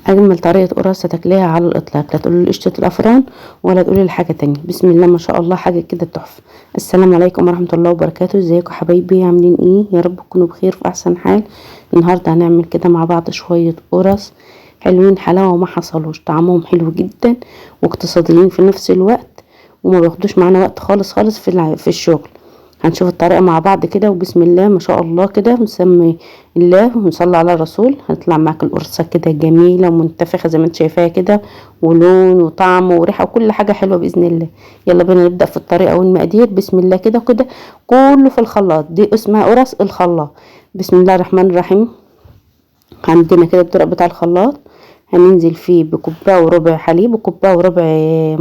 اجمل طريقه قراصه تاكليها على الاطلاق، لا تقولي لي قشطه الافران ولا تقولي لي حاجه تانية. بسم الله ما شاء الله، حاجه كده تحفه. السلام عليكم ورحمه الله وبركاته. ازيكم حبايبي؟ عاملين ايه؟ يا رب تكونوا بخير في احسن حال. النهارده هنعمل كده مع بعض شويه قرص حلوين، حلاوه وما حصلوش، طعمهم حلو جدا واقتصاديين في نفس الوقت، وما بياخدوش معانا وقت خالص خالص في الشغل. هنشوف الطريقة مع بعض كده، وبسم الله ما شاء الله كده، ونسمي الله ونصلي على الرسول. هتطلع معاك القرصة كده جميلة ومنتفخة زي ما انت شايفاها كده، ولون وطعم وريحة وكل حاجة حلوة بإذن الله. يلا بينا نبدأ في الطريقة والمقادير. بسم الله كده كده كله في الخلاط، دي اسمها قرص الخلاط. بسم الله الرحمن الرحيم. عندنا كده الطرق بتاع الخلاط، هننزل فيه بكوباية وربع حليب وكوباية وربع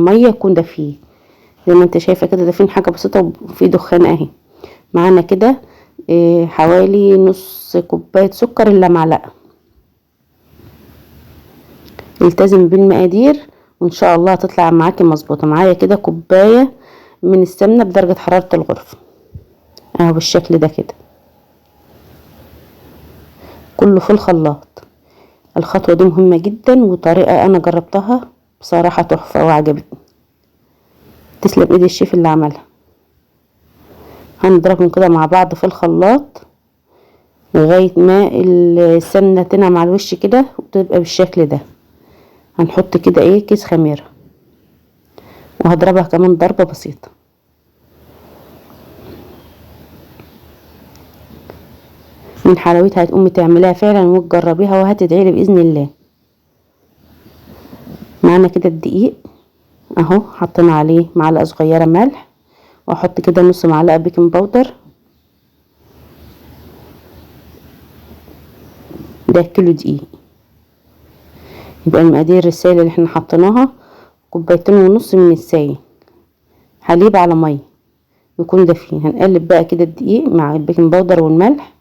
مية يكون ده فيه زي ما انت شايفة كده، ده فين حاجة بسيطة وفي دخان اهي. معانا كده حوالي نص كوباية سكر الا معلقة. التزم بالمقادير وان شاء الله هتطلع معاكي مظبوطة. معايا كده كوباية من السمنة بدرجة حرارة الغرفة اهو بالشكل ده كده، كله في الخلاط. الخطوة دي مهمة جدا وطريقة انا جربتها بصراحة تحفة وعجبتني، تسلم ايد الشيف اللي عملها. هنضربهم كده مع بعض في الخلاط لغاية ما السمنة تنعم على الوش كده وتبقى بالشكل ده. هنحط كده كيس خميرة وهضربها كمان ضربة بسيطة. من حلاوتها هتقومي تعمليها فعلا وتجربيها وهتدعيلي بإذن الله. معانا كده الدقيق اهو، حطينا عليه معلقة صغيرة ملح، واحط كده نص معلقة بيكنج باودر. ده كيلو دقيق، يبقى المقادير السائل اللي احنا حطيناها كوبايتين ونص من السائل حليب على ميه يكون دافين. هنقلب بقى كده الدقيق مع البيكنج باودر والملح،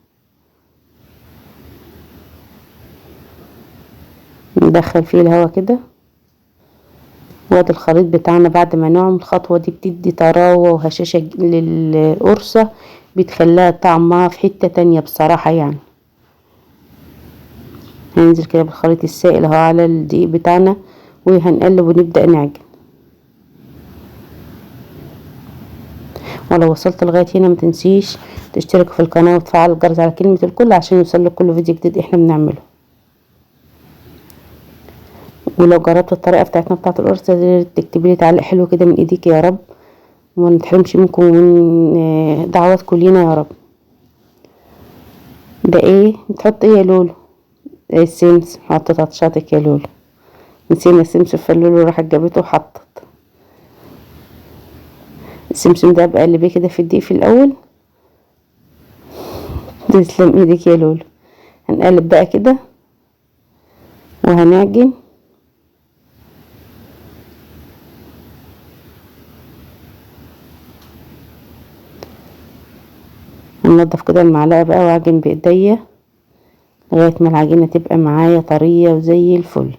ندخل فيه الهواء كده. وادي الخليط بتاعنا بعد ما نعمل الخطوة دي بتدي طراوة وهشاشة للقرصة، بتخليها طعمها في حتة تانية بصراحة يعني. هننزل كده بالخليط السائل اهو على الدقيق بتاعنا وهنقلب ونبدأ نعجن. ولو وصلت لغاية هنا متنسيش تشترك في القناة وتفعل الجرس على كلمة الكل عشان يوصلك كل فيديو جديد احنا بنعمله. ولو جربت الطريقة بتاعتنا بتاعت القرص دي تكتبيلي تعليق حلو كده من ايديك يا رب، وما نتحرمش منكم ومن دعواتكم لينا يا رب. ده بتحط يا لولو؟ السمسم. حطت عطشاتك يا لولو، نسينا السمسم فاللولو راحت جابته وحطت السمسم. ده بقلبيه كده في الدقيق في الاول. تسلم ايدك يا لولو. هنقلب بقى كده وهنعجن. هننضف كده المعلقة بقى واعجن بايديا لغاية ما العجينة تبقى معايا طرية وزي الفل.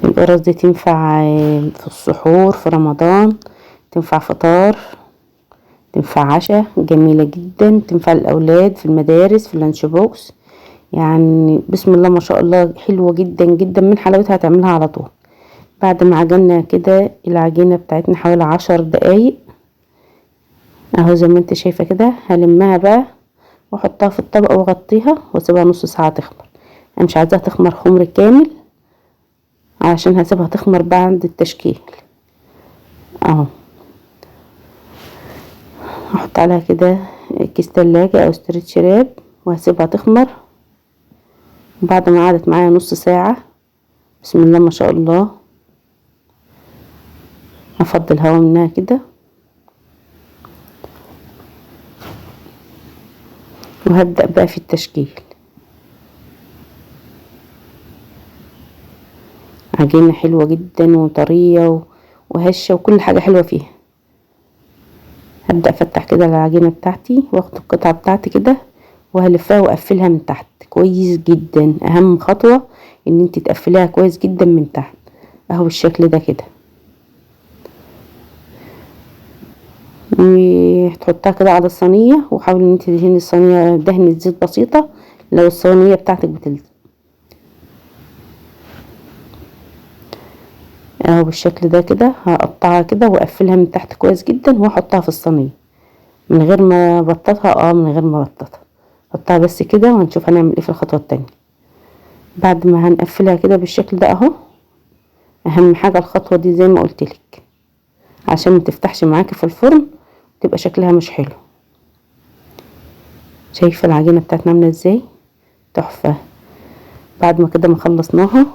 القرص دي تنفع في السحور في رمضان، تنفع فطار، تنفع عشاء، جميلة جدا. تنفع للأولاد في المدارس في اللانش بوكس، يعني بسم الله ما شاء الله حلوة جدا جدا. من حلاوتها هتعملها على طول. بعد ما عجننا كده العجينة بتاعتنا حوالي 10 دقايق اهو زي ما انت شايفة كده، هلمها بقى واحطها في الطبق واغطيها واسيبها نص ساعة تخمر. انا مش عايزاها تخمر خمر كامل علشان هسيبها تخمر بعد التشكيل اهو. هحط عليها كده كيس تلاجة او استرتش راب وهسيبها تخمر. بعد ما قعدت معايا نص ساعة بسم الله ما شاء الله، هفضي الهواء منها كده وهبدأ بقى في التشكيل. عجينة حلوة جدا وطرية وهشة وكل حاجة حلوة فيها. هبدأ افتح كده العجينة بتاعتي واخد القطعة بتاعتي كده وهلفها واقفلها من تحت كويس جدا. اهم خطوة ان انت تقفليها كويس جدا من تحت اهو بالشكل ده كده. وتحطها كده على الصينيه، وحاولي ان انت تدهني الصينيه دهنه زيت بسيطه لو الصينيه بتاعتك بتلزق اهو بالشكل ده. كده هقطعها كده واقفلها من تحت كويس جدا واحطها في الصينيه من غير ما ابططها. من غير ما ابططها، حطها بس كده وهنشوف هنعمل ايه في الخطوه التانية. بعد ما هنقفلها كده بالشكل ده اهو، اهم حاجه الخطوه دي زي ما قلتلك عشان ما تفتحش معاكي في الفرن تبقى شكلها مش حلو. شايفه العجينه بتاعتنا عامله ازاي؟ تحفه. بعد ما كده ما خلصناها،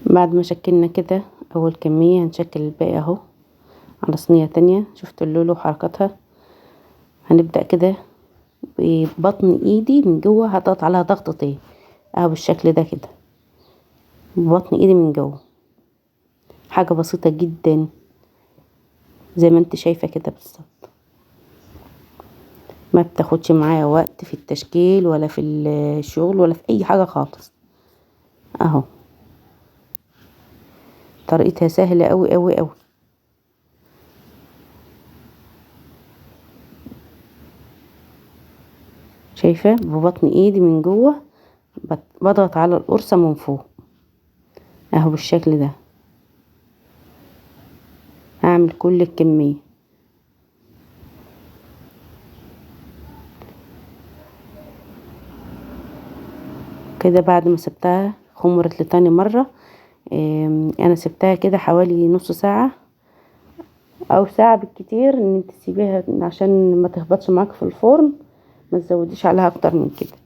بعد ما شكلنا كده اول كميه هنشكل الباقي اهو على صينيه تانية. شفت اللولو وحركاتها؟ هنبدا كده ببطن ايدي من جوه، هضغط عليها ضغطتين اهو بالشكل ده كده ببطن ايدي من جوه. حاجه بسيطه جدا زي ما انت شايفه كده بالظبط، ما بتاخدش معايا وقت في التشكيل ولا في الشغل ولا في اي حاجه خالص اهو. طريقتها سهله قوي قوي قوي. شايفه ببطن ايدي من جوه بضغط على القرصه من فوق اهو بالشكل ده. هعمل كل الكميه كده. بعد ما سبتها خمرت لتاني مره، انا سبتها كده حوالي نص ساعه او ساعه بالكتير ان انت تسيبيها عشان ما تهبطش معاك في الفرن. ما تزوديش عليها اكتر من كده.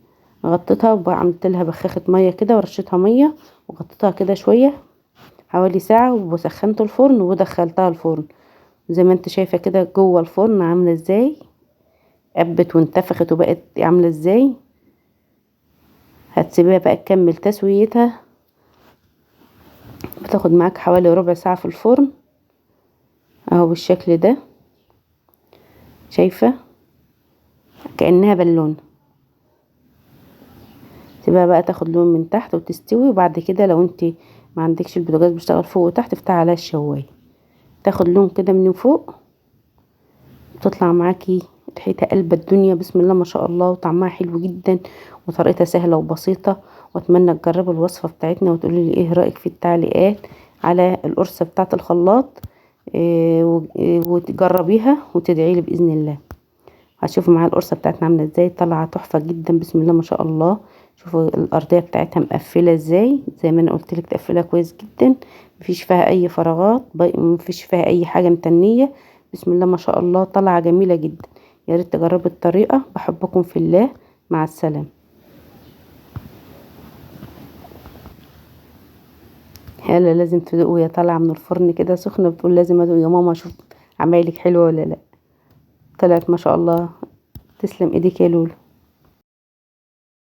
غطيتها وعملت لها بخاخه ميه كده ورشيتها ميه وغطيتها كده شويه حوالي ساعه، وسخنت الفرن ودخلتها الفرن زي ما انت شايفه كده جوه الفرن عامله ازاي، قبت وانتفخت وبقت عامله ازاي. هتسيبيها بقى تكمل تسويتها، بتاخد معاك حوالي ربع ساعه في الفرن اهو بالشكل ده. شايفه كأنها بالونه. سيبها بقى تاخد لون من تحت وتستوي، وبعد كده لو انت ما عندكش البوتاجاز بيشتغل فوق وتحت افتحي عليها الشوايه تاخد لون كده من فوق، تطلع معاكي ريحتها قلب الدنيا بسم الله ما شاء الله، وطعمها حلو جدا وطريقتها سهله وبسيطه. واتمنى تجربوا الوصفه بتاعتنا وتقولوا لي ايه رايك في التعليقات على القرصه بتاعه الخلاط. وتجربيها وتدعي لي باذن الله. هتشوفوا معايا القرصه بتاعتنا عامله ازاي، طالعه تحفه جدا بسم الله ما شاء الله. شوفوا الارضيه بتاعتها مقفله ازاي، زي ما انا قلت لك تقفلها كويس جدا، مفيش فيها اي فراغات، مفيش فيها اي حاجه متنيه. بسم الله ما شاء الله طالعه جميله جدا. يا ريت تجربوا الطريقه. بحبكم في الله. مع السلامه. هلا لازم تدوقوا، يا طالعه من الفرن كده سخنه بتقول لازم ادوق يا ماما اشوف عمايلك حلوه ولا لا. طلعت ما شاء الله. تسلم ايديك يا لولو.